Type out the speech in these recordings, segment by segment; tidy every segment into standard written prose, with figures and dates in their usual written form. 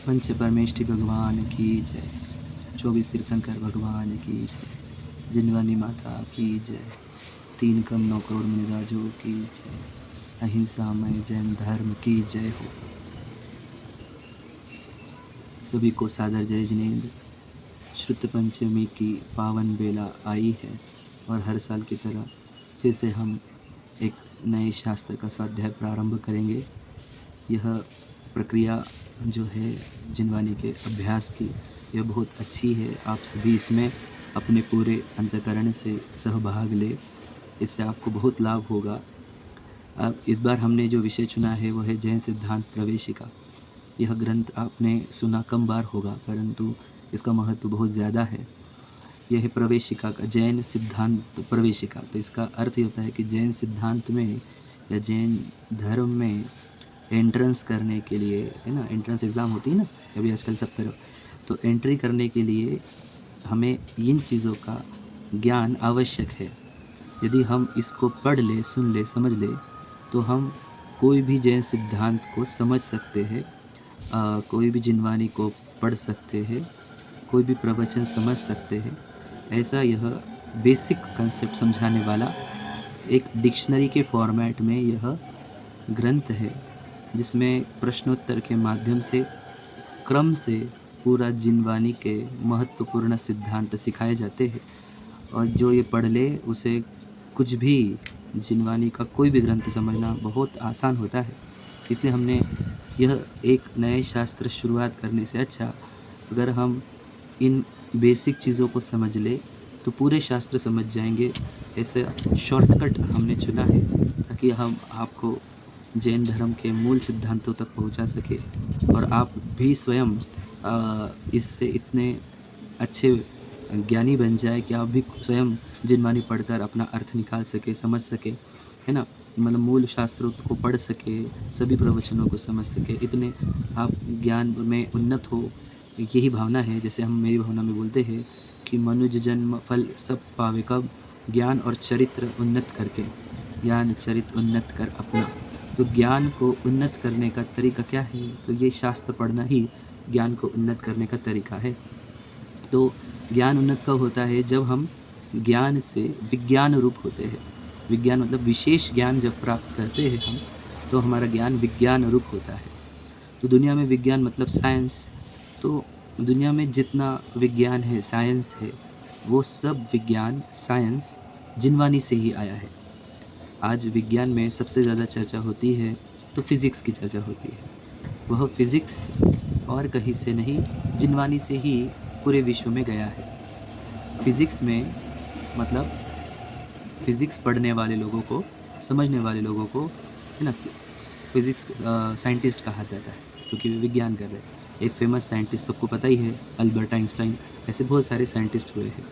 पंच परमेष्ठी भगवान की जय, 24 तीर्थंकर भगवान की जय, जिनवानी माता की जय, 3 कम 9 करोड़ मुनिराजों की जय, अहिंसामय जैन धर्म की जय हो। सभी को सादर जय जिनेंद्र। श्रुत पंचमी की पावन बेला आई है और हर साल की तरह फिर से हम एक नए शास्त्र का स्वाध्याय प्रारंभ करेंगे। यह प्रक्रिया जो है जिनवानी के अभ्यास की, यह बहुत अच्छी है। आप सभी इसमें अपने पूरे अंतःकरण से सहभाग ले, इससे आपको बहुत लाभ होगा। अब इस बार हमने जो विषय चुना है वह है जैन सिद्धांत प्रवेशिका। यह ग्रंथ आपने सुना कम बार होगा, परंतु इसका महत्व बहुत ज़्यादा है। यह है प्रवेशिका का, जैन सिद्धांत प्रवेशिका। तो इसका अर्थ ये होता है कि जैन सिद्धांत में या जैन धर्म में एंट्रेंस करने के लिए, है ना, एंट्रेंस एग्ज़ाम होती है ना अभी आजकल सब तरफ, तो एंट्री करने के लिए हमें इन चीज़ों का ज्ञान आवश्यक है। यदि हम इसको पढ़ ले, सुन ले, समझ ले, तो हम कोई भी जैन सिद्धांत को समझ सकते हैं, कोई भी जिनवानी को पढ़ सकते हैं, कोई भी प्रवचन समझ सकते हैं। ऐसा यह बेसिक कंसेप्ट समझाने वाला एक डिक्शनरी के फॉर्मेट में यह ग्रंथ है, जिसमें प्रश्नोत्तर के माध्यम से क्रम से पूरा जिनवानी के महत्वपूर्ण सिद्धांत सिखाए जाते हैं। और जो ये पढ़ ले उसे कुछ भी जिनवानी का कोई भी ग्रंथ समझना बहुत आसान होता है। इसलिए हमने यह एक नए शास्त्र शुरुआत करने से अच्छा अगर हम इन बेसिक चीज़ों को समझ ले तो पूरे शास्त्र समझ जाएंगे। ऐसे शॉर्टकट हमने चुना है ताकि हम आपको जैन धर्म के मूल सिद्धांतों तक पहुंचा सके और आप भी स्वयं इससे इतने अच्छे ज्ञानी बन जाए कि आप भी स्वयं जिनवानी पढ़कर अपना अर्थ निकाल सके, समझ सके, है ना, मतलब मूल शास्त्रों को पढ़ सके, सभी प्रवचनों को समझ सके, इतने आप ज्ञान में उन्नत हो। यही भावना है। जैसे हम मेरी भावना में बोलते हैं कि मनुष्य जन्म फल सब पावे कब, ज्ञान और चरित्र उन्नत करके, ज्ञान चरित्र उन्नत कर अपना। तो ज्ञान को उन्नत करने का तरीका क्या है? तो ये शास्त्र पढ़ना ही ज्ञान को उन्नत करने का तरीका है। तो ज्ञान उन्नत कब होता है? जब हम ज्ञान से विज्ञान रूप होते हैं। विज्ञान मतलब विशेष ज्ञान जब प्राप्त करते हैं हम, तो हमारा ज्ञान विज्ञान रूप होता है। तो दुनिया में विज्ञान मतलब साइंस। तो दुनिया में जितना विज्ञान है, साइंस है, वो सब विज्ञान, साइंस जिनवानी से ही आया है। आज विज्ञान में सबसे ज़्यादा चर्चा होती है तो फिज़िक्स की चर्चा होती है। वह फिज़िक्स और कहीं से नहीं, जिनवानी से ही पूरे विश्व में गया है। फिज़िक्स में मतलब फिज़िक्स पढ़ने वाले लोगों को, समझने वाले लोगों को, है ना, फिज़िक्स साइंटिस्ट कहा जाता है, क्योंकि वे विज्ञान कर रहे हैं। एक फेमस साइंटिस्ट तो आपको पता ही है, अल्बर्ट आइंस्टाइन। ऐसे बहुत सारे साइंटिस्ट हुए हैं।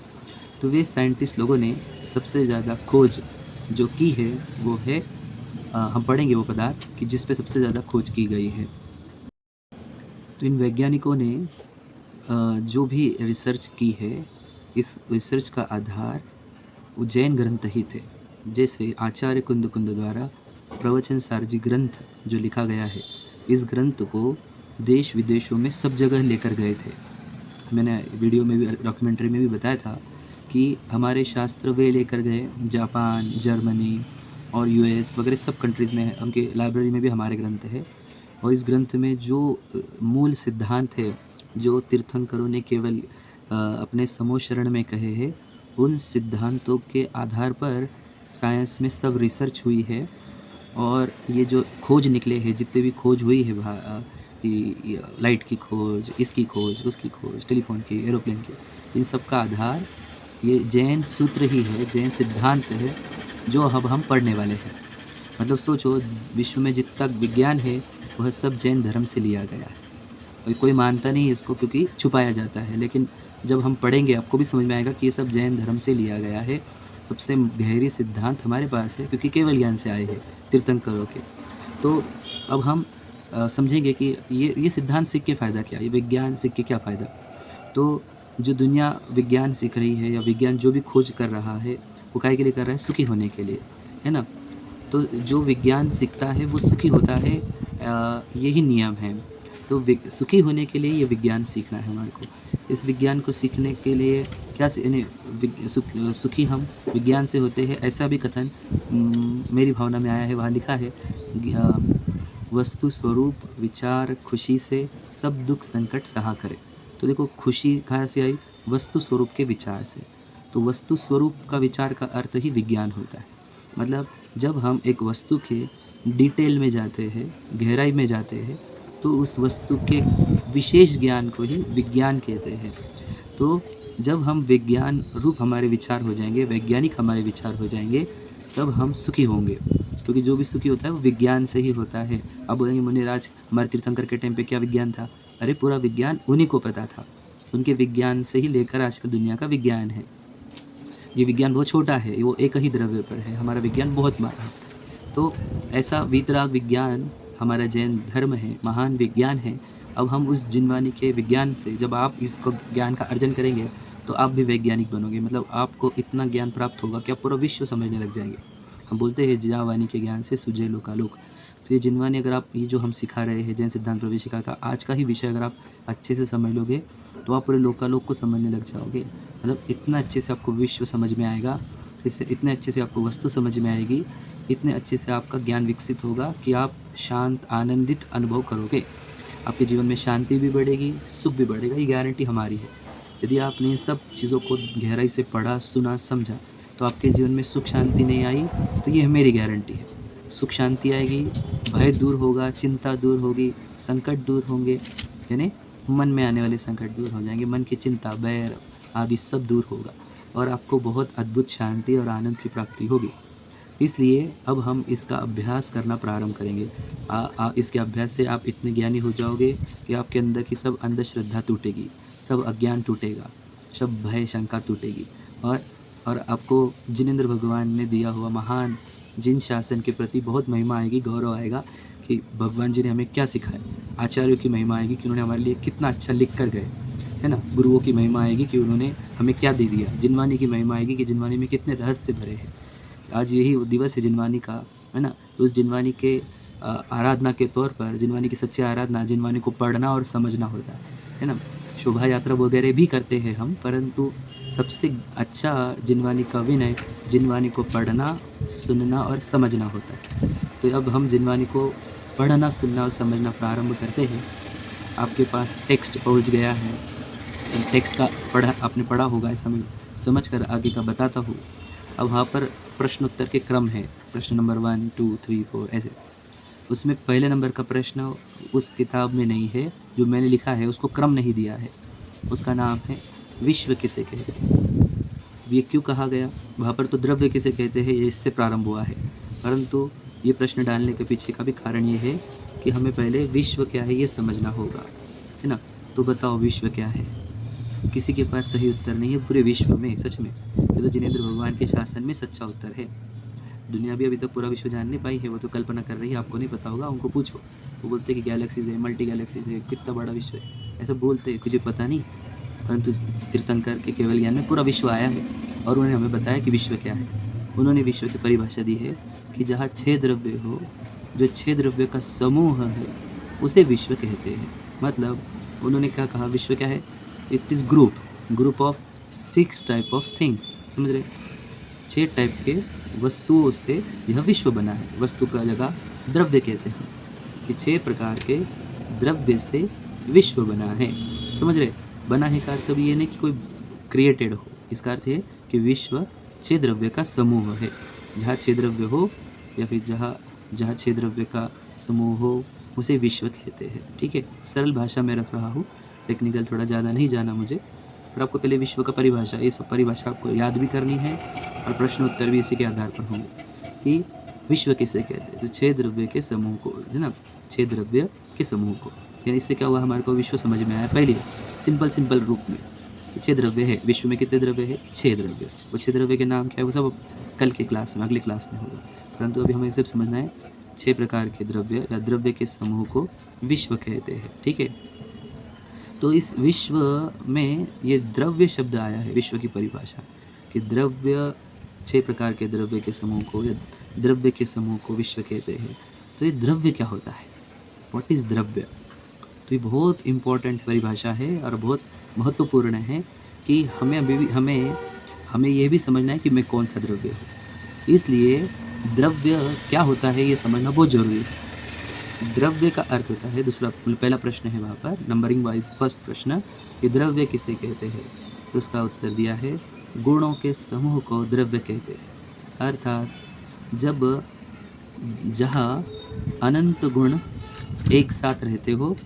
तो वे साइंटिस्ट लोगों ने सबसे ज़्यादा खोज जो की है वो है, हम पढ़ेंगे वो पदार्थ कि जिस पे सबसे ज़्यादा खोज की गई है। तो इन वैज्ञानिकों ने जो भी रिसर्च की है, इस रिसर्च का आधार जैन ग्रंथ ही थे। जैसे आचार्य कुंद कुंद द्वारा प्रवचन सारजी ग्रंथ जो लिखा गया है, इस ग्रंथ को देश विदेशों में सब जगह लेकर गए थे। मैंने वीडियो में भी, डॉक्यूमेंट्री में भी बताया था कि हमारे शास्त्र वे लेकर गए जापान, जर्मनी और यूएस वगैरह सब कंट्रीज़ में। उनके लाइब्रेरी में भी हमारे ग्रंथ है। और इस ग्रंथ में जो मूल सिद्धांत है, जो तीर्थंकरों ने केवल अपने समोशरण में कहे हैं, उन सिद्धांतों के आधार पर साइंस में सब रिसर्च हुई है। और ये जो खोज निकले हैं, जितने भी खोज हुई है, लाइट की खोज, इसकी खोज, उसकी खोज, टेलीफोन की, एरोप्लेन की, इन सब का आधार ये जैन सूत्र ही है, जैन सिद्धांत है, जो अब हम पढ़ने वाले हैं। मतलब सोचो, विश्व में जितना विज्ञान है वह सब जैन धर्म से लिया गया है। और कोई मानता नहीं है इसको, क्योंकि छुपाया जाता है, लेकिन जब हम पढ़ेंगे आपको भी समझ में आएगा कि ये सब जैन धर्म से लिया गया है। सबसे गहरी सिद्धांत हमारे पास है, क्योंकि केवल ज्ञान से आए हैं तीर्थंकरों के। तो अब हम समझेंगे कि ये सिद्धांत सीख के फ़ायदा क्या, ये विज्ञान सीख के क्या फ़ायदा। तो जो दुनिया विज्ञान सीख रही है या विज्ञान जो भी खोज कर रहा है, वो काहे के लिए कर रहा है? सुखी होने के लिए, है ना। तो जो विज्ञान सीखता है वो सुखी होता है, यही नियम है। तो सुखी होने के लिए ये विज्ञान सीखना है हमारे को। इस विज्ञान को सीखने के लिए क्या यानी सुखी हम विज्ञान से होते हैं, ऐसा भी कथन मेरी भावना में आया है। वहाँ लिखा है वस्तु स्वरूप विचार खुशी से सब दुख संकट सहा करे। तो देखो खुशी कहाँ से आई? वस्तु स्वरूप के विचार से। तो वस्तु स्वरूप का विचार का अर्थ ही विज्ञान होता है। मतलब जब हम एक वस्तु के डिटेल में जाते हैं, गहराई में जाते हैं, तो उस वस्तु के विशेष ज्ञान को ही विज्ञान कहते हैं। तो जब हम विज्ञान रूप हमारे विचार हो जाएंगे, वैज्ञानिक हमारे विचार हो जाएंगे, तब हम सुखी होंगे। क्योंकि जो भी सुखी होता है वो विज्ञान से ही होता है। अब बोलेंगे मुनिराज हमारे तीर्थंकर के टाइम पे क्या विज्ञान था? अरे पूरा विज्ञान उन्हीं को पता था। उनके विज्ञान से ही लेकर आज का दुनिया का विज्ञान है। ये विज्ञान बहुत छोटा है, वो एक ही द्रव्य पर है। हमारा विज्ञान बहुत बड़ा है। तो ऐसा वीतराग विज्ञान हमारा जैन धर्म है, महान विज्ञान है। अब हम उस जिनवानी के विज्ञान से जब आप इसको ज्ञान का अर्जन करेंगे तो आप भी वैज्ञानिक बनोगे। मतलब आपको इतना ज्ञान प्राप्त होगा कि आप पूरा विश्व समझने लग जाएंगे। हम बोलते हैं जिनवानी के ज्ञान से सुझे लोकालोक। तो ये जिनवानी अगर आप ये जो हम सिखा रहे हैं जैन सिद्धांत प्रवेशिका का आज का ही विषय अगर आप अच्छे से समझ लोगे तो आप पूरे लोकालोक को समझने लग जाओगे। मतलब इतना अच्छे से आपको विश्व समझ में आएगा, इससे इतने अच्छे से आपको वस्तु समझ में आएगी, इतने अच्छे से आपका ज्ञान विकसित होगा कि आप शांत आनंदित अनुभव करोगे। आपके जीवन में शांति भी बढ़ेगी, सुख भी बढ़ेगा। ये गारंटी हमारी है। यदि आपने इन सब चीज़ों को गहराई से पढ़ा, सुना, समझा तो आपके जीवन में सुख शांति नहीं आई तो ये मेरी गारंटी है। सुख शांति आएगी, भय दूर होगा, चिंता दूर होगी, संकट दूर होंगे, यानी मन में आने वाले संकट दूर हो जाएंगे, मन की चिंता, बैर आदि सब दूर होगा और आपको बहुत अद्भुत शांति और आनंद की प्राप्ति होगी। इसलिए अब हम इसका अभ्यास करना प्रारंभ करेंगे। इसके अभ्यास से आप इतने ज्ञानी हो जाओगे कि आपके अंदर की सब अंधश्रद्धा टूटेगी, सब अज्ञान टूटेगा, सब भय शंका टूटेगी और आपको जिनेंद्र भगवान ने दिया हुआ महान जिन शासन के प्रति बहुत महिमा आएगी, गौरव आएगा कि भगवान जी ने हमें क्या सिखाया। आचार्यों की महिमा आएगी कि उन्होंने हमारे लिए कितना अच्छा लिख कर गए, है ना। गुरुओं की महिमा आएगी कि उन्होंने हमें क्या दे दिया। जिनवानी की महिमा आएगी कि जिनवानी में कितने रहस्य भरे हैं। आज यही दिवस है जिनवानी का, है ना। तो उस जिनवानी के आराधना के तौर पर जिनवानी की सच्ची आराधना जिनवानी को पढ़ना और समझना होता है ना। शोभा यात्रा वगैरह भी करते हैं हम, परंतु सबसे अच्छा जिनवानी का विनय जिनवानी को पढ़ना, सुनना और समझना होता है। तो अब हम जिनवानी को पढ़ना, सुनना और समझना प्रारंभ करते हैं। आपके पास टेक्स्ट पहुंच गया है, टेक्स्ट का आपने पढ़ा होगा, ऐसा मैं समझ कर आगे का बताता हूँ। अब वहाँ पर प्रश्नोत्तर के क्रम है, प्रश्न नंबर 1, 2, 3, 4 ऐसे। उसमें पहले नंबर का प्रश्न उस किताब में नहीं है जो मैंने लिखा है, उसको क्रम नहीं दिया है। उसका नाम है विश्व किसे कहते हैं। ये क्यों कहा गया? वहाँ पर तो द्रव्य किसे कहते हैं ये इससे प्रारंभ हुआ है, परंतु ये प्रश्न डालने के पीछे का भी कारण ये है कि हमें पहले विश्व क्या है ये समझना होगा, है ना। तो बताओ विश्व क्या है? किसी के पास सही उत्तर नहीं है पूरे विश्व में। सच में ये तो जिनेंद्र भगवान के शासन में सच्चा उत्तर है। दुनिया भी अभी तक पूरा विश्व जान नहीं पाई है, वो तो कल्पना कर रही है, आपको नहीं पता होगा। उनको पूछो, वो बोलते हैं कि गैलेक्सीज है, मल्टी गैलेक्सीज है, कितना बड़ा विश्व है, ऐसा बोलते हैं, कुछ पता नहीं। परंतु तीर्थंकर के केवल ज्ञान में पूरा विश्व आया है और उन्होंने हमें बताया कि विश्व क्या है। उन्होंने विश्व की परिभाषा दी है कि जहाँ 6 द्रव्य हो, जो 6 द्रव्य का समूह है उसे विश्व कहते हैं। मतलब उन्होंने क्या कहा, विश्व क्या है? It is group of 6 type of things. समझ रहे? 6 टाइप के वस्तुओं से यह विश्व बना है। वस्तु का जगह द्रव्य कहते हैं कि 6 प्रकार के द्रव्य से विश्व बना है। समझ रहे? बना है का अर्थ भी ये नहीं कि कोई क्रिएटेड हो, इसका अर्थ है कि विश्व 6 द्रव्य का समूह है। जहाँ 6 द्रव्य हो या फिर जहाँ 6 द्रव्य का समूह हो उसे विश्व कहते हैं। ठीक है, सरल भाषा में रख रहा हूँ, टेक्निकल थोड़ा ज़्यादा नहीं जाना मुझे, पर आपको पहले विश्व का परिभाषा, ये सब परिभाषा आपको याद भी करनी है और प्रश्न उत्तर भी इसी के आधार पर होंगे कि विश्व किसे कहते हैं। तो 6 द्रव्य के समूह को, है ना, 6 द्रव्य के समूह को, यानी इससे क्या हुआ, हमारे को विश्व समझ में आया। पहले सिंपल रूप में 6 द्रव्य है। विश्व में कितने द्रव्य है? 6 द्रव्य। वो 6 द्रव्य के नाम क्या है वो सब कल के क्लास में, अगले क्लास में होगा, परंतु अभी हमें सिर्फ समझना है 6 प्रकार के द्रव्य या द्रव्य के समूह को विश्व कहते हैं। ठीक है, तो इस विश्व में ये द्रव्य शब्द आया है, विश्व की परिभाषा कि द्रव्य, 6 प्रकार के द्रव्य के समूह को या द्रव्य के समूह को विश्व कहते हैं। तो ये द्रव्य क्या होता है? व्हाट इज़ द्रव्य? तो ये बहुत इम्पोर्टेंट परिभाषा है और बहुत महत्वपूर्ण है कि हमें अभी भी हमें ये भी समझना है कि मैं कौन सा द्रव्य हूँ। इसलिए द्रव्य क्या होता है ये समझना बहुत ज़रूरी है। द्रव्य का अर्थ होता है, दूसरा पहला प्रश्न है वहाँ पर नंबरिंग वाइज, फर्स्ट प्रश्न कि द्रव्य किसे कहते हैं, तो उसका उत्तर दिया है गुणों के समूह को द्रव्य कहते हैं। अर्थात जहाँ अनंत गुण एक साथ रहते हो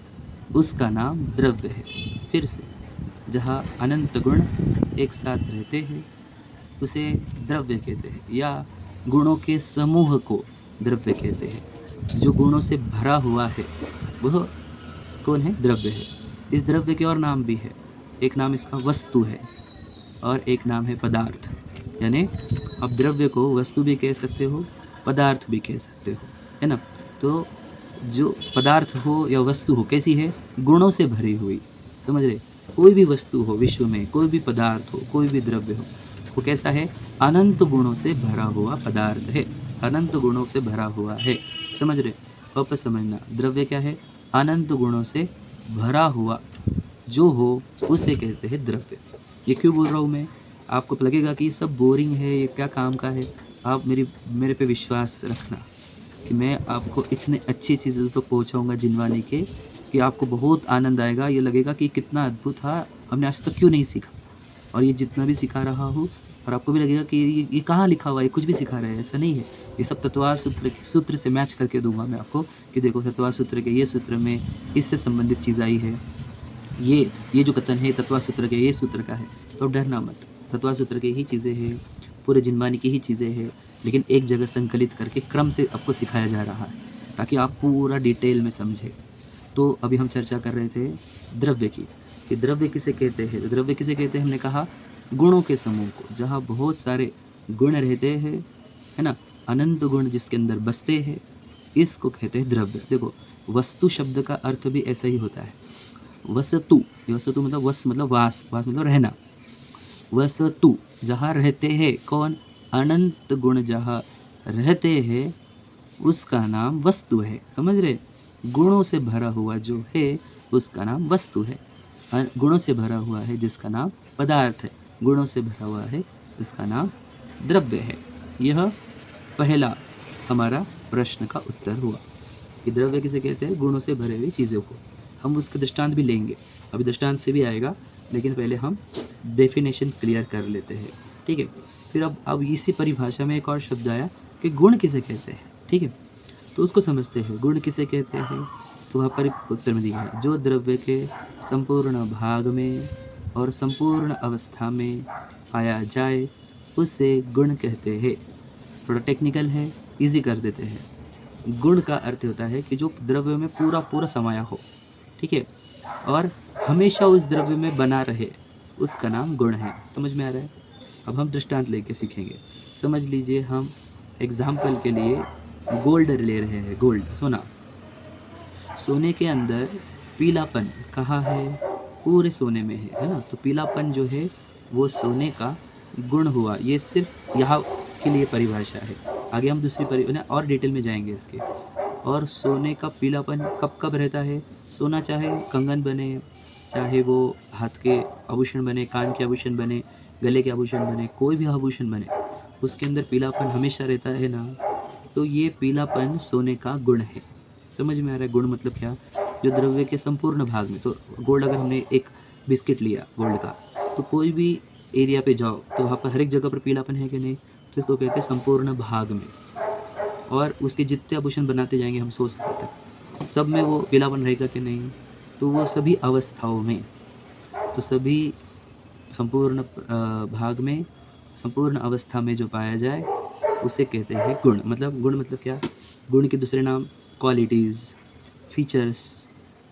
उसका नाम द्रव्य है। फिर से, जहाँ अनंत गुण एक साथ रहते हैं उसे द्रव्य कहते हैं, या गुणों के समूह को द्रव्य कहते हैं। जो गुणों से भरा हुआ है वह कौन है? द्रव्य है। इस द्रव्य के और नाम भी है, एक नाम इसका वस्तु है और एक नाम है पदार्थ। यानी आप द्रव्य को वस्तु भी कह सकते हो, पदार्थ भी कह सकते हो, है ना। तो जो पदार्थ हो या वस्तु हो कैसी है? गुणों से भरी हुई। समझ रहे? कोई भी वस्तु हो विश्व में, कोई भी पदार्थ हो, कोई भी द्रव्य हो, वो कैसा है? अनंत गुणों से भरा हुआ पदार्थ है, अनंत गुणों से भरा हुआ है। समझ रहे? वापस समझना, द्रव्य क्या है? अनंत गुणों से भरा हुआ जो हो उसे कहते हैं द्रव्य। ये क्यों बोल रहा हूँ मैं? आपको लगेगा कि ये सब बोरिंग है, ये क्या काम का है। आप मेरे पे विश्वास रखना कि मैं आपको इतने अच्छी चीज़ों तक पहुँचाऊँगा जिनवानी के कि आपको बहुत आनंद आएगा। ये लगेगा कि कितना अद्भुत था, हमने आज तक क्यों नहीं सीखा। और ये जितना भी सिखा रहा हूँ, और आपको भी लगेगा कि ये कहाँ लिखा हुआ है, कुछ भी सिखा रहे हैं, ऐसा नहीं है। ये सब तत्वार सूत्र से मैच करके दूंगा मैं आपको कि देखो तत्वार सूत्र के ये सूत्र में इससे संबंधित चीज़ आई है, ये जो कथन है तत्वार सूत्र के ये सूत्र का है। तो डरना मत, तत्वार सूत्र की ही चीज़ें हैं, पूरे जिनवानी की ही चीज़ें हैं, लेकिन एक जगह संकलित करके क्रम से आपको सिखाया जा रहा है ताकि आप पूरा डिटेल में समझें। तो अभी हम चर्चा कर रहे थे द्रव्य की कि द्रव्य किसे कहते हैं। द्रव्य किसे कहते हैं? हमने कहा गुणों के समूह को, जहाँ बहुत सारे गुण रहते हैं, है ना, अनंत गुण जिसके अंदर बसते हैं, इसको कहते हैं द्रव्य। देखो, वस्तु शब्द का अर्थ भी ऐसा ही होता है। वस्तु मतलब वस मतलब वास मतलब रहना। वस्तु जहाँ रहते हैं, कौन? अनंत गुण जहाँ रहते हैं उसका नाम वस्तु है। समझ रहे? गुणों से भरा हुआ जो है उसका नाम वस्तु है। गुणों से भरा हुआ है जिसका नाम पदार्थ है। गुणों से भरा हुआ है इसका नाम द्रव्य है। यह पहला हमारा प्रश्न का उत्तर हुआ कि द्रव्य किसे कहते हैं? गुणों से भरे हुई चीज़ों को। हम उसके दृष्टांत भी लेंगे, अभी दृष्टांत से भी आएगा, लेकिन पहले हम डेफिनेशन क्लियर कर लेते हैं, ठीक है। फिर अब इसी परिभाषा में एक और शब्द आया कि गुण किसे कहते हैं, ठीक है। तो उसको समझते हैं, गुण किसे कहते हैं। तो वहाँ पर उत्तर में दिया है, जो द्रव्य के संपूर्ण भाग में और संपूर्ण अवस्था में पाया जाए उसे गुण कहते हैं। थोड़ा टेक्निकल है, इजी कर देते हैं। गुण का अर्थ होता है कि जो द्रव्य में पूरा समाया हो, ठीक है, और हमेशा उस द्रव्य में बना रहे, उसका नाम गुण है। समझ में आ रहा है? अब हम दृष्टांत लेके सीखेंगे। समझ लीजिए, हम एग्जाम्पल के लिए गोल्ड ले रहे हैं, गोल्ड, सोना। सोने के अंदर पीलापन कहाँ है? पूरे सोने में है ना। तो पीलापन जो है वो सोने का गुण हुआ। ये सिर्फ यहाँ के लिए परिभाषा है, आगे हम दूसरी और डिटेल में जाएंगे इसके। और सोने का पीलापन कब कब रहता है? सोना चाहे कंगन बने, चाहे वो हाथ के आभूषण बने, कान के आभूषण बने, गले के आभूषण बने, कोई भी आभूषण बने, उसके अंदर पीलापन हमेशा रहता है ना। तो ये पीलापन सोने का गुण है। समझ में आ रहा है? गुण मतलब क्या? जो द्रव्य के संपूर्ण भाग में, तो गोल्ड, अगर हमने एक बिस्किट लिया गोल्ड का, तो कोई भी एरिया पे जाओ तो वहाँ पर हर एक जगह पर पीलापन है कि नहीं? तो इसको कहते हैं संपूर्ण भाग में। और उसके जितने आभूषण बनाते जाएंगे हम 100 साल तक, सब में वो पीलापन रहेगा कि नहीं? तो वो सभी अवस्थाओं में, तो सभी संपूर्ण भाग में, संपूर्ण अवस्था में जो पाया जाए उसे कहते हैं गुण। गुण मतलब क्या? गुण के दूसरे नाम क्वालिटीज़, फीचर्स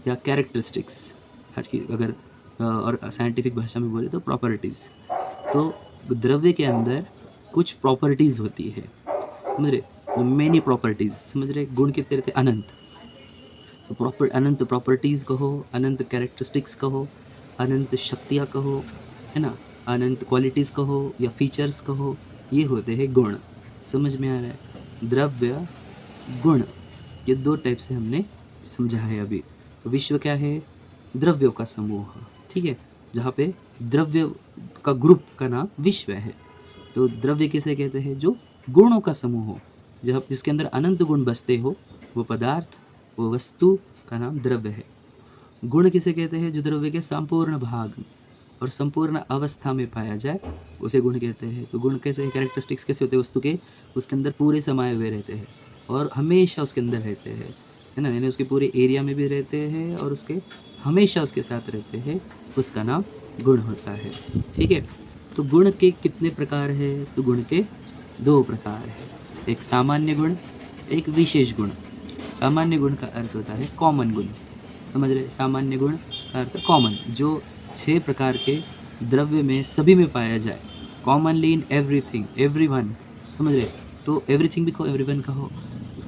या कैरेक्टरिस्टिक्स, आज की अगर और साइंटिफिक भाषा में बोले तो प्रॉपर्टीज़। तो द्रव्य के अंदर कुछ प्रॉपर्टीज़ होती है, समझ रहे? मेनी प्रॉपर्टीज़, समझ रहे? गुण कितने रहते? अनंत। तो अनंत प्रॉपर्टीज़ कहो, अनंत कैरेक्टरिस्टिक्स कहो, अनंत शक्तियाँ कहो, है ना, अनंत क्वालिटीज़ कहो या फीचर्स कहो, ये होते हैं गुण। समझ में आ रहा है? द्रव्य, गुण, ये दो टाइप से हमने समझा है अभी। तो विश्व क्या है? द्रव्यों का समूह, ठीक है, जहाँ पे द्रव्य का ग्रुप का नाम विश्व है। तो द्रव्य किसे कहते हैं? जो गुणों का समूह हो, जब जिसके अंदर अनंत गुण बसते हो, वो पदार्थ, वो वस्तु का नाम द्रव्य है। गुण किसे कहते हैं? जो द्रव्य के संपूर्ण भाग और संपूर्ण अवस्था में पाया जाए, उसे गुण कहते हैं। तो गुण कैसे, कैरेक्टरिस्टिक्स कैसे होते हैं वस्तु के? उसके अंदर पूरे समाये हुए रहते हैं और हमेशा उसके अंदर रहते हैं, है ना, यानी उसके पूरे एरिया में भी रहते हैं और उसके हमेशा उसके साथ रहते हैं, उसका नाम गुण होता है, ठीक है। तो गुण के कितने प्रकार हैं? तो गुण के 2 प्रकार हैं, एक सामान्य गुण, एक विशेष गुण। सामान्य गुण का अर्थ होता है कॉमन गुण, समझ रहे? सामान्य गुण का अर्थ कॉमन, जो 6 प्रकार के द्रव्य में सभी में पाया जाए, कॉमनली इन एवरीथिंग, एवरीवन, समझ रहे? तो एवरीथिंग भी कहो, एवरीवन कहो,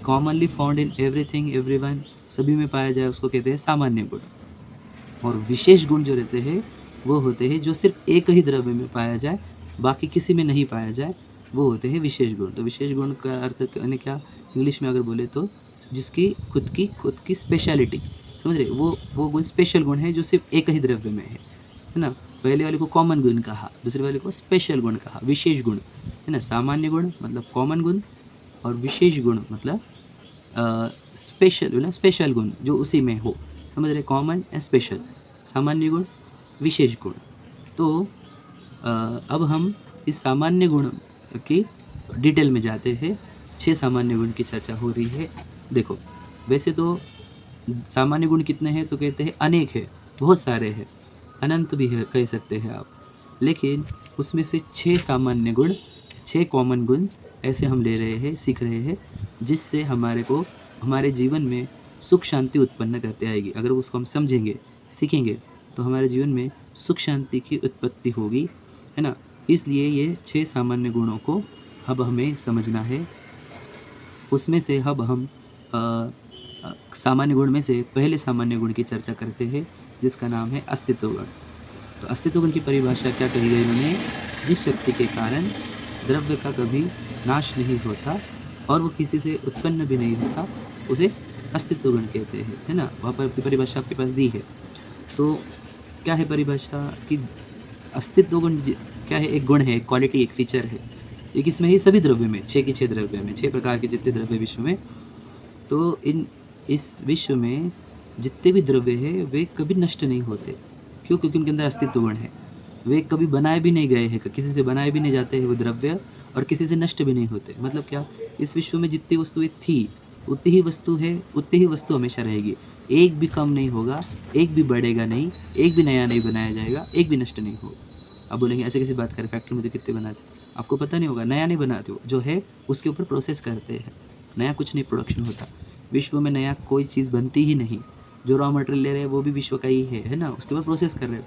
commonly found in everything, everyone, सभी में पाया जाए, उसको कहते हैं सामान्य गुण। और विशेष गुण जो रहते हैं वो होते हैं जो सिर्फ एक ही द्रव्य में पाया जाए, बाकी किसी में नहीं पाया जाए, वो होते हैं विशेष गुण। तो विशेष गुण का अर्थ यानी क्या, इंग्लिश में अगर बोले तो जिसकी खुद की स्पेशलिटी, समझ रहे? वो गुण स्पेशल गुण है जो सिर्फ एक ही द्रव्य में है ना। पहले वाले को कॉमन गुण कहा, दूसरे वाले को स्पेशल गुण कहा, विशेष गुण, है ना। सामान्य गुण मतलब कॉमन गुण और विशेष गुण मतलब स्पेशल गुण जो उसी में हो, समझ रहे? कॉमन एंड स्पेशल, सामान्य गुण, विशेष गुण। तो अब हम इस सामान्य गुण की डिटेल में जाते हैं। 6 सामान्य गुण की चर्चा हो रही है। देखो, वैसे तो सामान्य गुण कितने हैं? तो कहते हैं अनेक है, बहुत सारे हैं, अनंत भी है कह सकते हैं आप। लेकिन उसमें से 6 सामान्य गुण, 6 कॉमन गुण ऐसे हम ले रहे हैं, सीख रहे हैं, जिससे हमारे को हमारे जीवन में सुख शांति उत्पन्न करते आएगी। अगर उसको हम समझेंगे, सीखेंगे, तो हमारे जीवन में सुख शांति की उत्पत्ति होगी, है ना। इसलिए ये 6 सामान्य गुणों को अब हमें समझना है। उसमें से अब हम सामान्य गुण में से पहले सामान्य गुण की चर्चा करते हैं, जिसका नाम है अस्तित्व गुण। तो अस्तित्व गुण की परिभाषा क्या कही गई उन्होंने? जिस शक्ति के कारण द्रव्य का कभी नाश नहीं होता और वो किसी से उत्पन्न भी नहीं होता, उसे अस्तित्व गुण कहते हैं, है ना। वहाँ पर की परिभाषा आपके पास दी है। तो क्या है परिभाषा कि अस्तित्व गुण क्या है? एक गुण है, एक क्वालिटी, एक फीचर है। एक इसमें ही सभी द्रव्य में, 6 के 6 द्रव्य में, 6 प्रकार के जितने द्रव्य विश्व में, तो इस विश्व में जितने भी द्रव्य है वे कभी नष्ट नहीं होते। क्यों? क्योंकि उनके अंदर अस्तित्व गुण है। वे कभी बनाए भी नहीं गए हैं, किसी से बनाए भी नहीं जाते हैं वो द्रव्य, और किसी से नष्ट भी नहीं होते। मतलब क्या? इस विश्व में जितनी वस्तुएं थी उतनी ही वस्तु है, उतनी ही वस्तु हमेशा रहेगी। एक भी कम नहीं होगा, एक भी बढ़ेगा नहीं, एक भी नया नहीं बनाया जाएगा, एक भी नष्ट नहीं होगा। अब बोलेंगे ऐसे कैसे बात करें, फैक्ट्री में तो कितने बनाते, आपको पता नहीं होगा। नया नहीं बनाते हो, जो है उसके ऊपर प्रोसेस करते हैं, नया कुछ नहीं प्रोडक्शन होता। विश्व में नया कोई चीज़ बनती ही नहीं। जो रॉ मटेरियल ले रहे हैं वो भी विश्व का ही है ना, उसके ऊपर प्रोसेस कर रहे हो।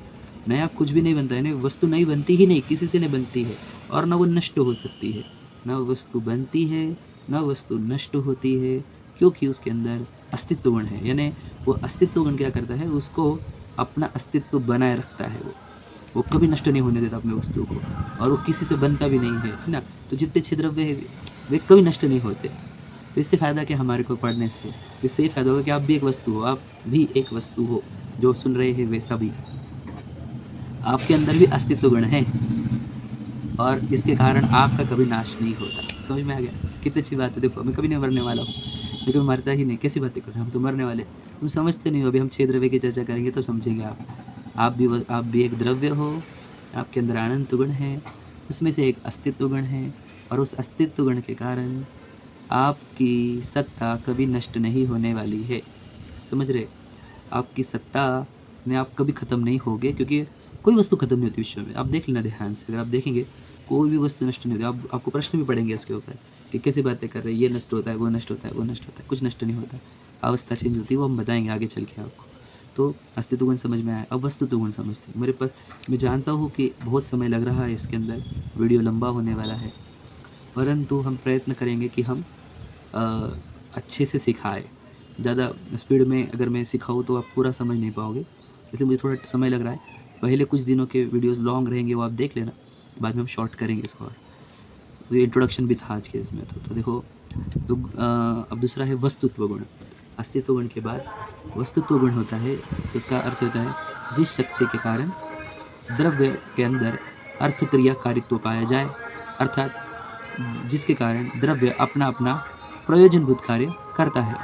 नया कुछ भी नहीं बनता है ना, वस्तु नई बनती ही नहीं, किसी से नहीं बनती है, और ना वो नष्ट हो सकती है। ना वस्तु बनती है, ना वस्तु नष्ट होती है, क्योंकि उसके अंदर अस्तित्व गुण है। यानी वो अस्तित्व गुण क्या करता है? उसको अपना अस्तित्व बनाए रखता है। वो कभी नष्ट नहीं होने देता अपने वस्तु को, और वो किसी से बनता भी नहीं है ना। तो जितने 6 द्रव्य है वे कभी नष्ट नहीं होते। तो इससे फ़ायदा क्या हमारे को पढ़ने से? इससे ये फ़ायदा होगा कि आप भी एक वस्तु हो, आप भी एक वस्तु हो। जो सुन रहे हैं वे सभी, आपके अंदर भी अस्तित्व गुण है, और इसके कारण आपका कभी नाश नहीं होता। समझ में आ गया? कितनी अच्छी बात है। देखो, मैं कभी नहीं मरने वाला हूँ, मैं कभी मरता ही नहीं। कैसी बातें कर रहे हैं, हम तो मरने वाले। तुम समझते नहीं हो। अभी हम 6 द्रव्य की चर्चा करेंगे तब समझेंगे आप भी एक द्रव्य हो, आपके अंदर अनंत गुण है, उसमें से एक अस्तित्व गुण है, और उस अस्तित्व गुण के कारण आपकी सत्ता कभी नष्ट नहीं होने वाली है। समझ रहे? आपकी सत्ता में आप कभी ख़त्म नहीं होगे, क्योंकि कोई वस्तु ख़त्म नहीं होती विश्व में। आप देख लेना ध्यान से, अगर आप देखेंगे कोई भी वस्तु नष्ट नहीं होती। आपको प्रश्न भी पड़ेंगे इसके ऊपर कि कैसी बातें कर रहे हैं, ये नष्ट होता है, वो नष्ट होता है, वो नष्ट होता है। कुछ नष्ट नहीं होता, अवस्था चेंज होती है, वो हम बताएंगे आगे चल के आपको। तो अस्तित्व गुण समझ में आया। अब वस्तुत्व गुण समझते हैं। मेरे पास, मैं जानता हूँ कि बहुत समय लग रहा है इसके अंदर, वीडियो लंबा होने वाला है, परंतु हम प्रयत्न करेंगे कि हम अच्छे से सिखाए। ज़्यादा स्पीड में अगर मैं सिखाऊँ तो आप पूरा समझ नहीं पाओगे, इसलिए मुझे थोड़ा समय लग रहा है। पहले कुछ दिनों के वीडियोस लॉन्ग रहेंगे, वो आप देख लेना, बाद में हम शॉर्ट करेंगे इसको। और तो ये इंट्रोडक्शन भी था आज के इसमें। तो देखो, तो अब दूसरा है वस्तुत्व गुण। अस्तित्व गुण के बाद वस्तुत्व गुण होता है। तो उसका अर्थ होता है जिस शक्ति के कारण द्रव्य के अंदर अर्थ क्रिया कारित्व पाया जाए, अर्थात जिसके कारण द्रव्य अपना अपना प्रयोजनभूत कार्य करता है।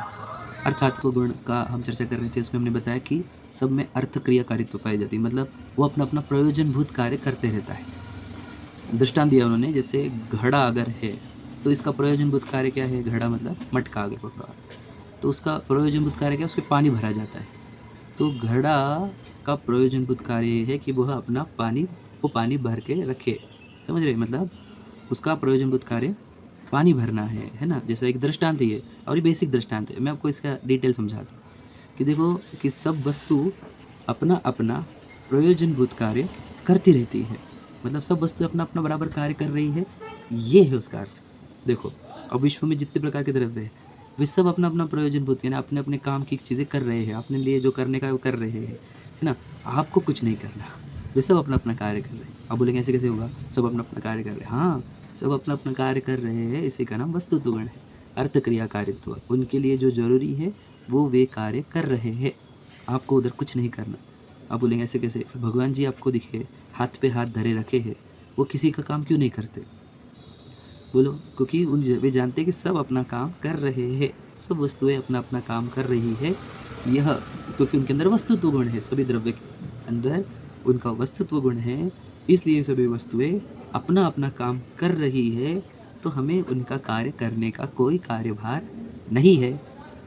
अर्थात को गुण का हम चर्चा कर रहे थे, उसमें हमने बताया कि सब में अर्थ क्रिया कारित्व पाई जाती है, मतलब वो अपना अपना प्रयोजनभूत कार्य करते रहता है। दृष्टांत दिया उन्होंने, जैसे घड़ा अगर है तो इसका प्रयोजनभूत कार्य क्या है? घड़ा मतलब मटका आगे पकड़ा, तो उसका प्रयोजनभूत कार्य क्या है? उसमें पानी भरा जाता है। तो घड़ा का प्रयोजनभूत कार्य ये है कि वह अपना पानी भर के रखे, समझ रहे? मतलब उसका प्रयोजनभूत कार्य पानी भरना है ना। जैसा एक दृष्टांत ही है, और ये बेसिक दृष्टांत है, मैं आपको इसका डिटेल समझाता हूँ कि देखो कि सब वस्तु अपना अपना प्रयोजनभूत कार्य करती रहती है, मतलब सब वस्तु अपना अपना बराबर कार्य कर रही है, ये है उसका अर्थ। देखो अब विश्व में जितने प्रकार के द्रव्य है वे सब अपना अपना प्रयोजनभूत है ना, अपने अपने काम की चीज़ें कर रहे हैं, अपने लिए जो करने का है वो कर रहे हैं, है ना। आपको कुछ नहीं करना, वे सब अपना अपना कार्य कर रहे हैं। आप बोलेंगे ऐसे कैसे होगा? सब अपना अपना कार्य कर रहे हैं। हाँ, सब अपना अपना कार्य कर रहे हैं, इसी का नाम वस्तुत्व गुण है, अर्थ क्रिया कारित्व। उनके लिए जो जरूरी है वो वे कार्य कर रहे हैं, आपको उधर कुछ नहीं करना। आप बोलेंगे ऐसे कैसे? भगवान जी आपको दिखे हाथ पे हाथ धरे रखे हैं, वो किसी का काम क्यों नहीं करते? बोलो, क्योंकि वे जानते हैं कि सब अपना काम कर रहे हैं, सब वस्तुएं अपना अपना काम कर रही है। यह क्योंकि उनके अंदर वस्तुत्व गुण है, सभी द्रव्य के अंदर उनका वस्तुत्व गुण है, इसलिए सभी वस्तुएं अपना अपना काम कर रही है। तो हमें उनका कार्य करने का कोई कार्यभार नहीं है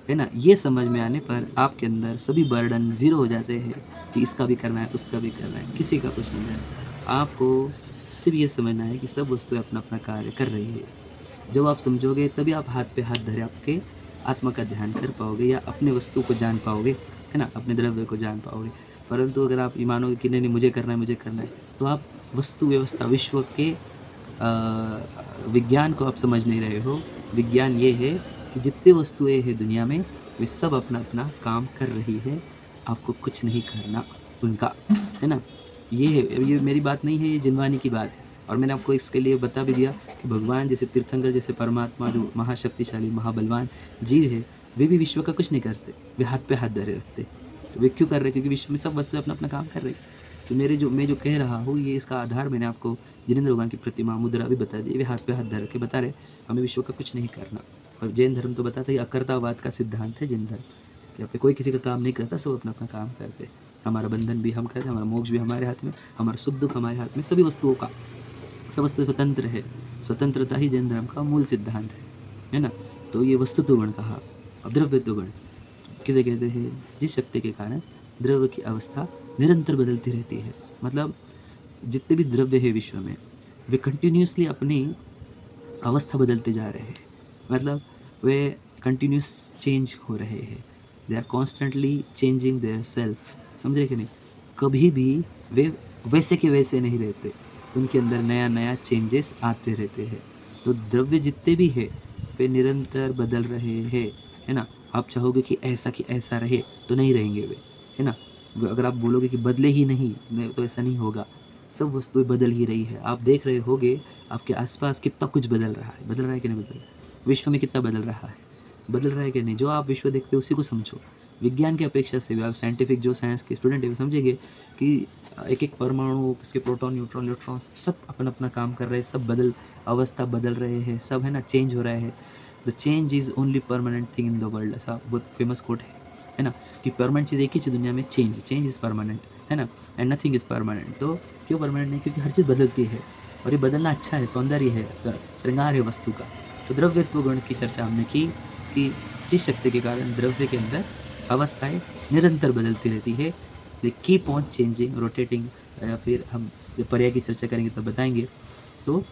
ना। ये समझ में आने पर आपके अंदर सभी बर्डन ज़ीरो हो जाते हैं कि इसका भी करना है, उसका भी करना है, किसी का कुछ नहीं है। आपको सिर्फ ये समझना है कि सब वस्तुएं अपना अपना कार्य कर रही है। जब आप समझोगे तभी आप हाथ पे हाथ धरे आपके आत्मा का ध्यान कर पाओगे, या अपने वस्तु को जान पाओगे, है ना, अपने द्रव्य को जान पाओगे। परंतु अगर आप ये मानोगे कि नहीं मुझे करना है, मुझे करना है, तो आप वस्तु व्यवस्था विश्व के विज्ञान को आप समझ नहीं रहे हो। विज्ञान ये है कि जितनी वस्तुएं हैं दुनिया में वे सब अपना अपना काम कर रही है, आपको कुछ नहीं करना उनका, है ना। ये मेरी बात नहीं है, ये जिनवानी की बात है। और मैंने आपको इसके लिए बता भी दिया कि भगवान जैसे तीर्थंकर जैसे परमात्मा जो महाशक्तिशाली महाबलवान जीव है, वे भी विश्व का कुछ नहीं करते, वे हाथ पे हाथ धरे रखते। तो वे क्यों कर रहे? क्योंकि विश्व में सब वस्तुएं अपना अपना काम कर रही। तो मैं जो कह रहा हूँ ये इसका आधार मैंने आपको जिनेंद्र भगवान की प्रतिमा मुद्रा भी बता दी, वे हाथ पे हाथ धर के बता रहे हमें विश्व का कुछ नहीं करना। और जैन धर्म तो बताता है, अकर्तावाद का सिद्धांत है जैन धर्म, यहाँ पे कोई किसी का काम नहीं करता, सब अपना अपना काम करते। हमारा बंधन भी हम करते, हमारा मोक्ष भी हमारे हाथ में, हमारा सुख दुख हमारे हाथ में, सभी वस्तुओं का, सब वस्तु स्वतंत्र है। स्वतंत्रता ही जैन धर्म का मूल सिद्धांत है ना। तो ये वस्तुत्व गुण कहा। अब द्रव्यत्व गुण किसे कहते हैं? जिस शक्ति के कारण द्रव्य की अवस्था निरंतर बदलती रहती है, मतलब जितने भी द्रव्य है विश्व में वे कंटिन्यूसली अपनी अवस्था बदलते जा रहे हैं, मतलब वे कंटिन्यूस चेंज हो रहे हैं, they are constantly changing their self, समझे कि नहीं। कभी भी वे वैसे के वैसे नहीं रहते, उनके अंदर नया नया चेंजेस आते रहते हैं। तो द्रव्य जितने भी है वे निरंतर बदल रहे हैं, है ना। आप चाहोगे कि ऐसा रहे तो नहीं रहेंगे वे, है ना। अगर आप बोलोगे कि बदले ही नहीं तो ऐसा नहीं होगा। सब वस्तुएं बदल ही रही है, आप देख रहे होगे आपके आसपास कितना कुछ बदल रहा है कि नहीं बदल रहा है? विश्व में कितना बदल रहा है कि नहीं? जो आप विश्व देखते हो उसी को समझो। विज्ञान की अपेक्षा से भी आप साइंटिफिक जो साइंस के स्टूडेंट है वो समझेंगे कि एक एक परमाणु, किसके प्रोटॉन न्यूट्रॉन न्यूट्रॉन सब अपना अपना काम कर रहे हैं, सब अवस्था बदल रहे हैं, सब है ना, चेंज हो रहा है। The change is only permanent thing in the world, ऐसा बहुत फेमस कोट है ना, कि परमानेंट चीज़ एक ही चीज़ दुनिया में, चेंज इज़ परमानेंट, है ना, एंड नथिंग इज़ परमानेंट। तो क्यों परमानेंट नहीं? क्योंकि हर चीज़ बदलती है, और ये बदलना अच्छा है, सौंदर्य है, श्रृंगार है वस्तु का। तो द्रव्यत्व गुण की चर्चा हमने की कि जिस शक्ति के कारण द्रव्य के अंदर अवस्थाएं निरंतर बदलती रहती है, they keep on changing, rotating, या फिर हम जब पर्याय की चर्चा करेंगे तब बताएंगे। तो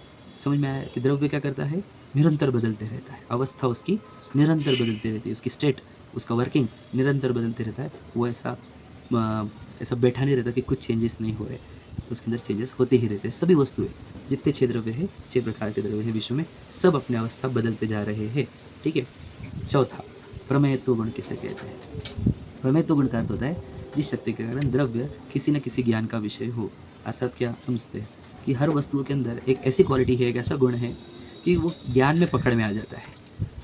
समझ में आया कि द्रव्य क्या करता है? निरंतर बदलते रहता है, अवस्था उसकी निरंतर बदलती रहती है, उसकी स्टेट, उसका वर्किंग निरंतर बदलते रहता है। वो ऐसा बैठा नहीं रहता कि कुछ चेंजेस नहीं हो रहे, उसके अंदर चेंजेस होते ही रहते हैं। सभी वस्तुएं, जितने 6 द्रव्य है, 6 प्रकार के द्रव्य है विश्व में, सब अपनी अवस्था बदलते जा रहे हैं, ठीक है। चौथा, प्रमेयत्व गुण किसे कहते हैं? प्रमेयत्व गुण का अर्थ होता है जिस शक्ति के कारण द्रव्य किसी न किसी ज्ञान का विषय हो। अर्थात क्या समझते हैं कि हर वस्तु के अंदर एक ऐसी क्वालिटी है, एक ऐसा गुण है कि वो ज्ञान में पकड़ में आ जाता है,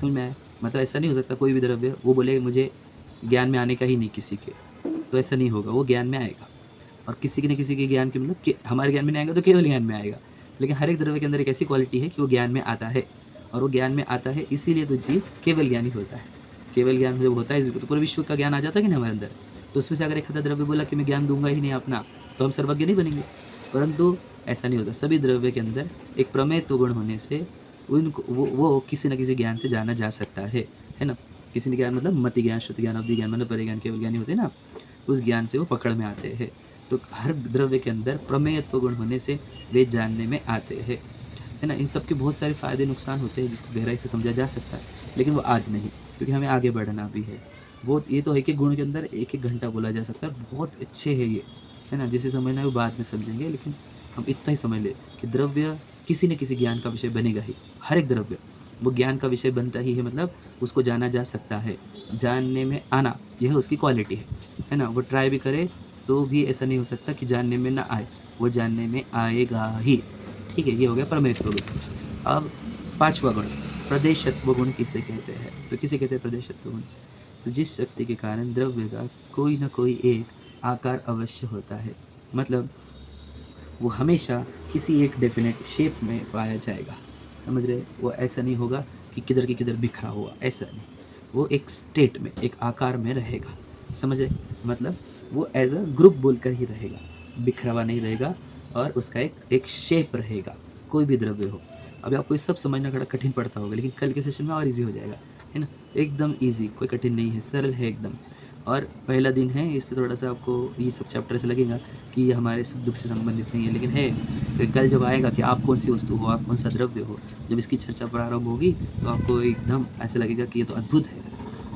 समझ में आया। मतलब ऐसा नहीं हो सकता कोई भी द्रव्य वो बोले मुझे ज्ञान में आने का ही नहीं किसी के, तो ऐसा नहीं होगा, वो ज्ञान में आएगा। और किसी के न किसी के ज्ञान के मतलब कि हमारे ज्ञान में नहीं आएगा तो केवल ज्ञान में आएगा। लेकिन हर एक द्रव्य के अंदर एक ऐसी क्वालिटी है कि वो ज्ञान में आता है, और वो ज्ञान में आता है इसीलिए तो जीव केवल ज्ञानी होता है। केवल ज्ञान जब होता है तो पूरे विश्व का ज्ञान आ जाता है कि नहीं हमारे अंदर। तो उसमें से अगर एक आधा द्रव्य बोला कि मैं ज्ञान दूंगा ही नहीं अपना, तो हम सर्वज्ञ नहीं बनेंगे। परंतु ऐसा नहीं होता, सभी द्रव्य के अंदर एक प्रमेयत्व गुण होने से उनको वो किसी न किसी ज्ञान से जाना जा सकता है ना। किसी ने ज्ञान मतलब मति ज्ञान, श्रुति ज्ञान, अवधि ज्ञान, मतलब परिज्ञान, केवल ज्ञानी होते हैं ना, उस ज्ञान से वो पकड़ में आते हैं। तो हर द्रव्य के अंदर प्रमेयत्व गुण होने से वे जानने में आते हैं, है ना। इन सब के बहुत सारे फ़ायदे नुकसान होते हैं जिसको गहराई से समझा जा सकता है, लेकिन वो आज नहीं, क्योंकि हमें आगे बढ़ना भी है। वो ये तो एक एक गुण के अंदर एक एक घंटा बोला जा सकता है, बहुत अच्छे है ये, है ना। जिसे समझना है वो बाद में समझेंगे, लेकिन हम इतना ही समझ ले कि द्रव्य किसी न किसी ज्ञान का विषय बनेगा ही। हर एक द्रव्य वो ज्ञान का विषय बनता ही है, मतलब उसको जाना जा सकता है। जानने में आना यह उसकी क्वालिटी है ना। वो ट्राई भी करे तो भी ऐसा नहीं हो सकता कि जानने में ना आए, वो जानने में आएगा ही। ठीक है, ये हो गया प्रमेयत्व गुण। अब पांचवा गुण प्रदेशत्व गुण किसे कहते हैं? तो किसे कहते हैं प्रदेशत्व गुण? तो जिस शक्ति के कारण द्रव्य का कोई ना कोई एक आकार अवश्य होता है, मतलब वो हमेशा किसी एक डेफिनेट शेप में पाया जाएगा। समझ रहे? वो ऐसा नहीं होगा कि किधर की किधर बिखरा हुआ, ऐसा नहीं। वो एक स्टेट में, एक आकार में रहेगा। समझ रहे? मतलब वो एज अ ग्रुप बोलकर ही रहेगा, बिखरा हुआ नहीं रहेगा, और उसका एक शेप रहेगा, कोई भी द्रव्य हो। अभी आपको ये सब समझना थोड़ा कठिन पड़ता होगा, लेकिन कल के सेशन में और इजी हो जाएगा, है ना। एकदम इजी, कोई कठिन नहीं है, सरल है एकदम। और पहला दिन है इसलिए थोड़ा सा आपको ये सब चैप्टर से लगेगा कि ये हमारे सुख दुख से संबंधित नहीं है, लेकिन है। फिर कल जब आएगा कि आप कौन सी वस्तु हो, आप कौन सा द्रव्य हो, जब इसकी चर्चा प्रारंभ होगी तो आपको एकदम ऐसा लगेगा कि ये तो अद्भुत है।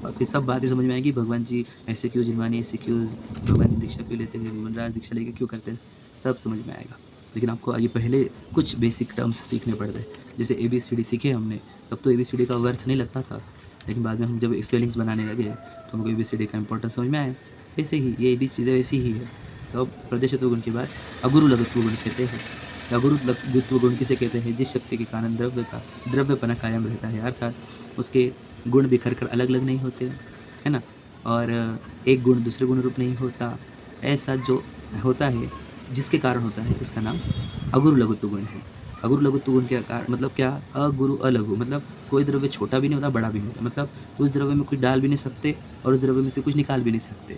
और फिर सब बातें समझ में आएगी, भगवान जी ऐसे क्यों जिनवानी, ऐसे क्यों भगवान जी दीक्षा क्यों लेते हैं, वनराज दीक्षा लेकर क्यों करते हैं, सब समझ में आएगा। लेकिन आपको ये पहले कुछ बेसिक टर्म्स सीखने पड़ते हैं। जैसे ABCD सीखे हमने, तब तो ABCD का अर्थ नहीं लगता था, लेकिन बाद में हम जब स्पेलिंग्स बनाने लगे तो हमको ABCD का इंपॉर्टेंस समझ में आया। वैसे ही ये भी चीज़ें वैसी ही है। तो अब प्रदेशत्व गुण के बाद अगुरु लघुत्व गुण कहते हैं। अगुरु लघुत्व गुण किसे कहते हैं? जिस शक्ति के कारण द्रव्य का द्रव्यपना कायम रहता है, अर्थात उसके गुण बिखर कर अलग अलग नहीं होते, है ना। और एक गुण दूसरे गुण रूप नहीं होता, ऐसा जो होता है जिसके कारण होता है उसका नाम अगुरु लघुत्व गुण है। अगुरु लघुत्व गुण क्या मतलब क्या? अगुरु अलघु मतलब कोई द्रव्य छोटा भी नहीं होता, बड़ा भी नहीं होता, मतलब उस द्रव्य में कुछ डाल भी नहीं सकते और उस द्रव्य में से कुछ निकाल भी नहीं सकते।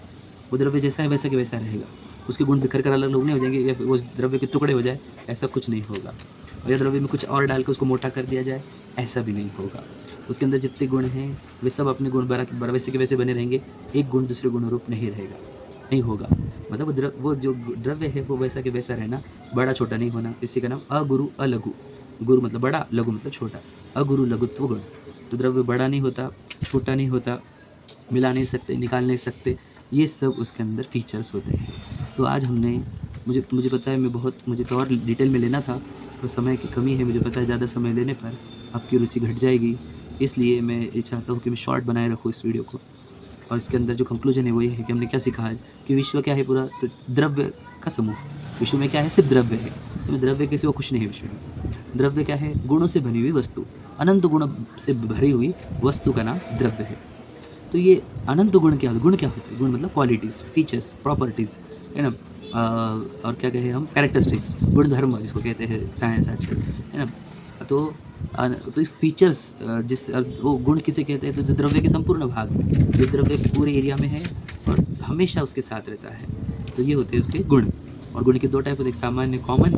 वो द्रव्य जैसा है वैसा के वैसा रहेगा, उसके गुण बिखर कर अलग अलग नहीं हो जाएंगे, या उस द्रव्य के टुकड़े हो जाए, ऐसा कुछ नहीं होगा। और या द्रव्य में कुछ और डाल के उसको मोटा कर दिया जाए, ऐसा भी नहीं होगा। उसके अंदर जितने गुण हैं वे सब अपने गुण वैसे के वैसे बने रहेंगे, एक गुण दूसरे गुण रूप नहीं रहेगा, नहीं होगा। मतलब वो जो द्रव्य है वो वैसा के वैसा रहना, बड़ा छोटा नहीं होना। इसी का नाम अगुरु अलघु। गुरु मतलब बड़ा, लघु मतलब छोटा। अगुरु लघुत्व गुण। तो द्रव्य बड़ा नहीं होता, छोटा नहीं होता, मिला नहीं सकते, निकाल नहीं सकते, ये सब उसके अंदर फीचर्स होते हैं। तो आज हमने मुझे पता है मुझे तो और डिटेल में लेना था, तो समय की कमी है, मुझे पता है ज़्यादा समय लेने पर आपकी रुचि घट जाएगी, इसलिए मैं ये चाहता हूँ कि मैं शॉर्ट बनाए रखूँ इस वीडियो को। और इसके अंदर जो कंक्लूजन है वो ये है कि हमने क्या सीखा है कि विश्व क्या है पूरा, तो द्रव्य का समूह। विश्व में क्या है? सिर्फ द्रव्य है, तो द्रव्य के सिवा कुछ नहीं है विश्व में। द्रव्य क्या है? गुणों से बनी हुई वस्तु, अनंत गुणों से भरी हुई वस्तु का नाम द्रव्य है। तो ये अनंत गुण क्या होते हैं? गुण मतलब क्वालिटीज़, फीचर्स, प्रॉपर्टीज़, है ना। और क्या कहें हम? कैरेक्टरिस्टिक्स, गुण धर्म इसको कहते हैं साइंस आजकल, है ना। तो तो फीचर्स वो गुण किसे कहते हैं? तो जो द्रव्य के संपूर्ण भाग में, जो द्रव्य के पूरे एरिया में है और हमेशा उसके साथ रहता है, तो ये होते हैं उसके गुण। और गुण के दो टाइप होते हैं, सामान्य कॉमन,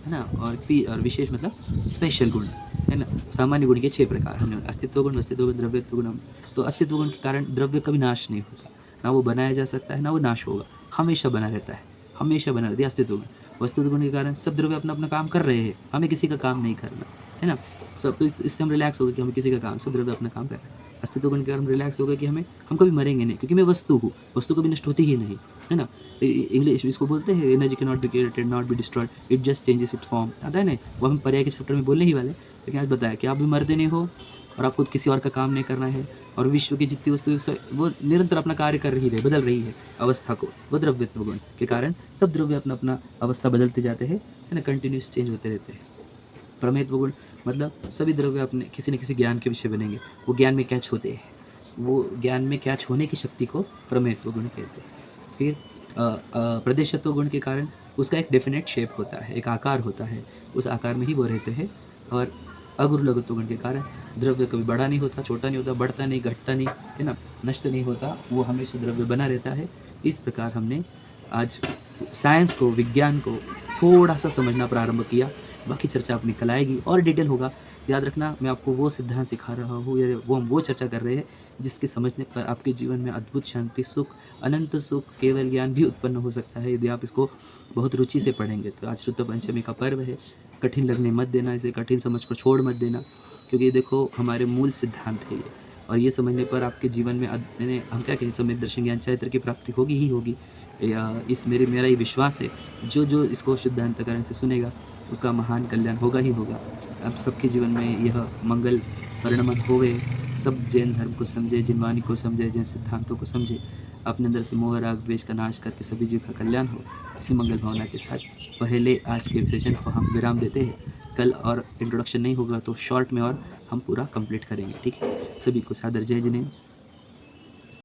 है ना, और विशेष मतलब स्पेशल गुण, है ना। सामान्य गुण के 6 प्रकार हमने, अस्तित्व गुण, वस्तित्व गुण, द्रव्यत्व गुण। तो अस्तित्व गुण के कारण द्रव्य कभी नाश नहीं होता, ना वो बनाया जा सकता है ना वो नाश होगा, हमेशा बना रहता है, हमेशा बना रहता है अस्तित्व गुण। वस्तुत्व गुण के कारण सब द्रव्य अपना अपना काम कर रहे हैं, हमें किसी का काम नहीं करना, है ना। सब तो इससे हम रिलैक्स हो गए कि हमें किसी का काम, सब द्रव्य अपना काम कर रहे हैं। अस्तित्व गुण के कारण हम रिलैक्स हो गए कि हम कभी मरेंगे नहीं, क्योंकि मैं वस्तु हूँ, वस्तु कभी नष्ट होती ही नहीं, है ना। इंग्लिश इसको बोलते हैं energy can not be created, not be destroyed, it just changes it form, आता है ना। वो हम पर्याय के चैप्टर में बोलने ही वाले, लेकिन आज बताया कि आप भी मरते नहीं हो और आपको किसी और का काम नहीं करना है, और विश्व की जितनी वस्तु वो निरंतर अपना कार्य कर रही है, बदल रही है अवस्था को। वो द्रव्यत्व गुण के कारण सब द्रव्य अपना अपना अवस्था बदलते जाते हैं, है ना, कंटिन्यूस चेंज होते रहते हैं। प्रमेयत्व गुण मतलब सभी द्रव्य अपने किसी न किसी ज्ञान के विषय बनेंगे, वो ज्ञान में कैच होते हैं, वो ज्ञान में कैच होने की शक्ति को प्रमेयत्व गुण कहते हैं। फिर प्रदेशत्व गुण के कारण उसका एक डेफिनेट शेप होता है, एक आकार होता है, उस आकार में ही वो रहते हैं। और अगुरु लघुत्व गुण के कारण द्रव्य कभी बड़ा नहीं होता, छोटा नहीं होता, बढ़ता नहीं, घटता नहीं, है ना, नष्ट नहीं होता, वो हमेशा द्रव्य बना रहता है। इस प्रकार हमने आज साइंस को, विज्ञान को थोड़ा सा समझना प्रारंभ किया। बाकी चर्चा अपनी कल आएगी और डिटेल होगा। याद रखना, मैं आपको वो सिद्धांत सिखा रहा हूँ, या वो चर्चा कर रहे हैं जिसके समझने पर आपके जीवन में अद्भुत शांति, सुख, अनंत सुख, केवल ज्ञान भी उत्पन्न हो सकता है यदि आप इसको बहुत रुचि से पढ़ेंगे। तो आज शुद्ध पंचमी का पर्व है, कठिन लगने मत देना, इसे कठिन समझ कर छोड़ मत देना, क्योंकि ये देखो हमारे मूल सिद्धांत है ये, और ये समझने पर आपके जीवन में हम क्या कहें, सम्यक दर्शन ज्ञान चरित्र की प्राप्ति होगी ही होगी। इस मेरा ये विश्वास है, जो इसको शुद्ध अंतःकरण से सुनेगा उसका महान कल्याण होगा ही होगा। अब सबके जीवन में यह मंगल परिणमन होवे, सब जैन धर्म को समझे, जिन वाणी को समझे, जिन सिद्धांतों को समझे, अपने अंदर से मोह राग द्वेष का नाश करके सभी जीव का कल्याण हो। इसी मंगल भावना के साथ पहले आज के सेशन को हम विराम देते हैं। कल और इंट्रोडक्शन नहीं होगा तो शॉर्ट में और हम पूरा कंप्लीट करेंगे, ठीक है। सभी को सादर जय जिनेंद्र।